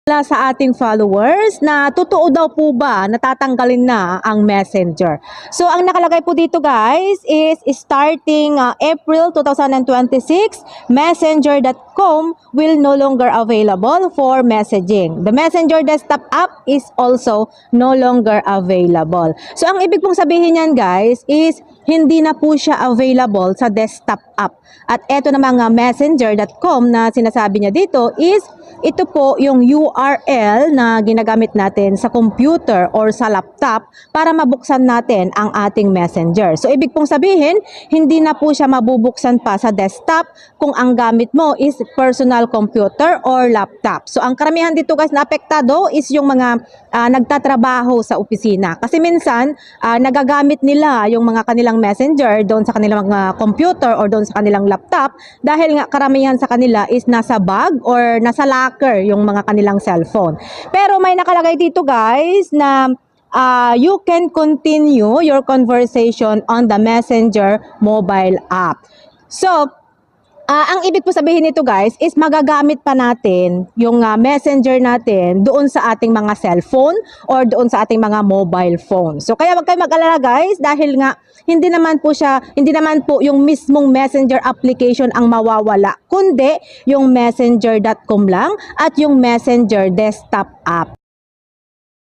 Sa ating followers na totoo daw po ba natatanggalin na ang Messenger. So ang nakalagay po dito guys is starting April 2026, messenger.com will no longer available for messaging. The Messenger desktop app is also no longer available. So ang ibig pong sabihin niyan guys is hindi na po siya available sa desktop app. At eto na mga messenger.com na sinasabi niya dito is ito po yung URL na ginagamit natin sa computer or sa laptop para mabuksan natin ang ating messenger. So ibig pong sabihin, hindi na po siya mabubuksan pa sa desktop kung ang gamit mo is personal computer or laptop. So ang karamihan dito guys na apektado is yung mga nagtatrabaho sa opisina. Kasi minsan, nagagamit nila yung mga kanilang messenger doon sa kanilang mga computer or doon sa kanilang laptop dahil nga karamihan sa kanila is nasa bag or nasa locker yung mga kanilang cellphone. Pero may nakalagay dito guys na you can continue your conversation on the Messenger mobile app. So, ang ibig po sabihin nito guys is magagamit pa natin yung messenger natin doon sa ating mga cellphone or doon sa ating mga mobile phone. So kaya wag kayo mag-alala guys dahil nga hindi naman po yung mismong messenger application ang mawawala kundi yung messenger.com lang at yung messenger desktop app.